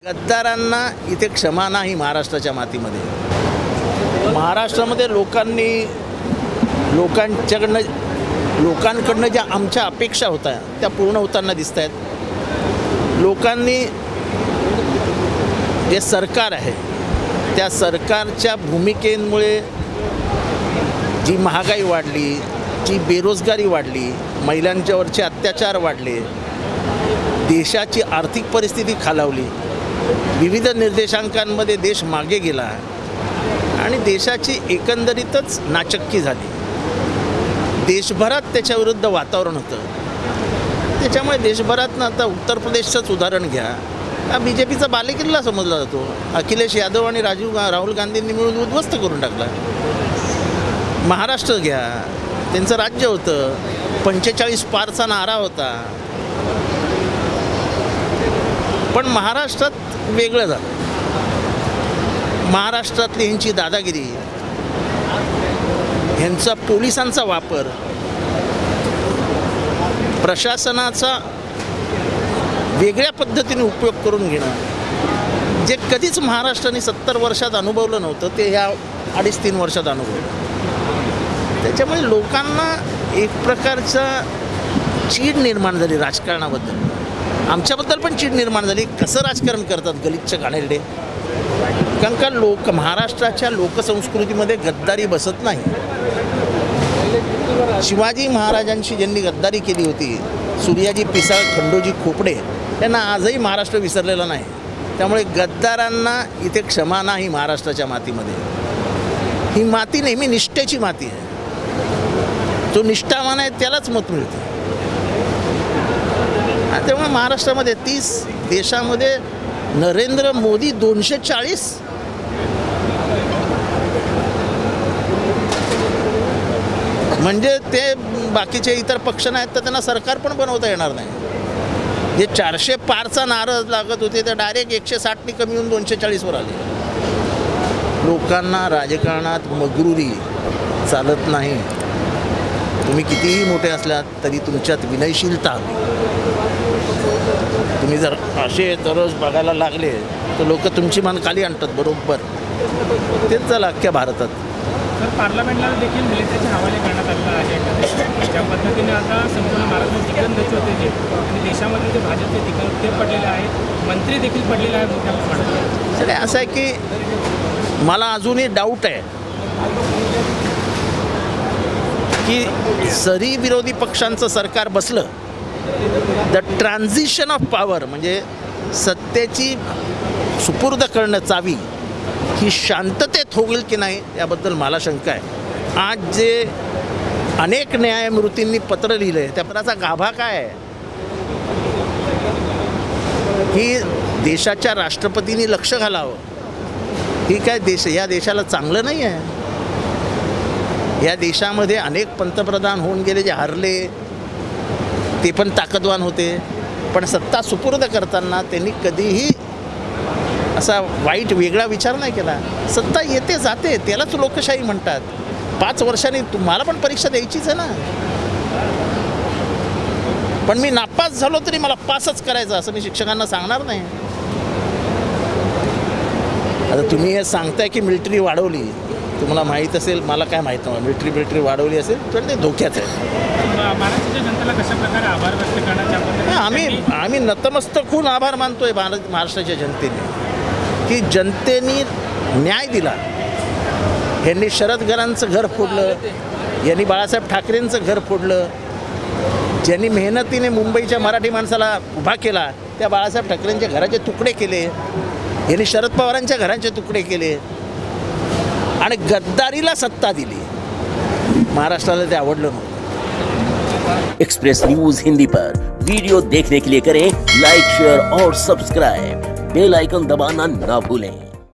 गद्दारांना इथे क्षमा नाही महाराष्ट्राच्या मातीमध्ये। महाराष्ट्रामध्ये लोकांकडनं ज्या आमच्या अपेक्षा होत्या त्या पूर्ण होताना दिसत आहेत। लोकांनी जे सरकार आहे त्या सरकारच्या भूमिकेमुळे जी महागाई वाढली, जी बेरोजगारी वाढली, महिलांच्यावरचे अत्याचार वाढले, देशाची आर्थिक परिस्थिती खालावली, विविध निर्देशांकांमध्ये देश मागे गेला आणि देशाची एकंदरीतच नाचक्की झाली। देशभरात त्याच्याविरुद्ध वातावरण होतं। त्याच्यामुळे देशभरातनं आता उत्तर प्रदेशचंच उदाहरण घ्या, हा BJPचा बालेकिल्ला समजला जातो। अखिलेश यादव आणि राहुल गांधींनी मिळून उद्ध्वस्त करून टाकला। महाराष्ट्र घ्या, त्यांचं राज्य होतं, 45 पारचा नारा होता, पण महाराष्ट्रात वेगळं झालं। महाराष्ट्रातली ह्यांची दादागिरी, ह्यांचा पोलिसांचा वापर, प्रशासनाचा वेगळ्या पद्धतीने उपयोग करून घेणं, जे कधीच महाराष्ट्राने 70 वर्षात अनुभवलं नव्हतं ते ह्या 2.5-3 वर्षात अनुभवलं। त्याच्यामुळे लोकांना एक प्रकारचा चीड निर्माण झाली राजकारणाबद्दल। आमच्याबद्दल पण चीड निर्माण झाली, कसं राजकारण करतात गलिच्छ घाणेरडे। कारण का महाराष्ट्राच्या लोकसंस्कृतीमध्ये गद्दारी बसत नाही। शिवाजी महाराजांशी ज्यांनी गद्दारी केली होती, सूर्याजी पिसाळ, खंडोजी खोपडे, त्यांना आजही महाराष्ट्र विसरलेला नाही। त्यामुळे गद्दारांना इथे क्षमा नाही महाराष्ट्राच्या मातीमध्ये। ही माती नेहमी निष्ठेची माती आहे। जो निष्ठावान आहे त्यालाच मत मिळते। तेव्हा महाराष्ट्रामध्ये 30, देशामध्ये नरेंद्र मोदी 240, म्हणजे ते बाकीचे इतर पक्ष नाहीत तर त्यांना सरकार पण बनवता येणार नाही। जे 400 पारचा नारा लागत होते ते डायरेक्ट 160 कमी होऊन 240वर आले। लोकांना राजकारणात मगरुरी चालत नाही। तुम्ही कितीही मोठे असलात तरी तुमच्यात विनयशीलता हवी। तुम्ही जर असे तरच बघायला लागले तर लोक तुमची मान खाली आणतात। बरोबर तेच झालं अख्ख्या भारतात। तर पार्लमेंटला देखील मिलिटरीचे हवाले करण्यात आलेला आहे। ज्या पद्धतीने आता संपूर्ण महाराष्ट्रात दिग्गज होते जे आणि देशामध्ये जे भाजपचे दिग्गज ते पडलेले आहेत, मंत्री देखील पडलेले आहेत मोठ्या प्रमाणात। सर असं आहे की मला अजूनही डाऊट आहे की जरी विरोधी पक्षांचं सरकार बसलं, द ट्रान्झिशन ऑफ पॉवर म्हणजे सत्तेची सुपूर्द करणं चावी ही शांततेत होईल की नाही याबद्दल मला शंका आहे। आज जे अनेक न्यायमूर्तींनी पत्र लिहिलं आहे त्या पत्राचा गाभा काय आहे की देशाच्या राष्ट्रपतींनी लक्ष घालावं। ही काय या देशाला चांगलं नाही आहे। या देशामध्ये अनेक पंतप्रधान होऊन गेले जे हरले, ते पण ताकदवान होते, पण सत्ता सुपूर्द करताना त्यांनी कधीही असा वाईट वेगळा विचार नाही केला। सत्ता येते जाते, त्यालाच लोकशाही म्हणतात। 5 वर्षांनी तुम्हाला पण परीक्षा द्यायचीच आहे ना। पण मी नापास झालो तरी मला पासच करायचं असं मी शिक्षकांना सांगणार नाही। आता तुम्ही हे सांगताय की मिलिटरी वाढवली, तुम्हाला माहीत असेल, मला काय माहीत नाही, मिलिटरी वाढवली असेल तर ते धोक्याचं आहे। महाराष्ट्राच्या जनतेला कशा प्रकारे आभार व्यक्त करण्याच्या आम्ही नतमस्तक होऊन आभार मानतोय महाराष्ट्राच्या जनतेने की जनतेने न्याय दिला। यांनी शरदगरांचं घर फोडलं, यांनी बाळासाहेब ठाकरेंचं घर फोडलं, ज्यांनी मेहनतीने मुंबईच्या मराठी माणसाला उभा केला त्या बाळासाहेब ठाकरेंच्या घराचे तुकडे केले, यांनी शरद पवारांच्या घरांचे तुकडे केले आणि गद्दारीला सत्ता दिली। महाराष्ट्राला ते आवडलं नव्हतं। एक्सप्रेस न्यूज हिंदी पर वीडियो देखने के लिए करें लाइक, शेयर और सब्सक्राइब। बेल आइकन दबाना ना भूलें।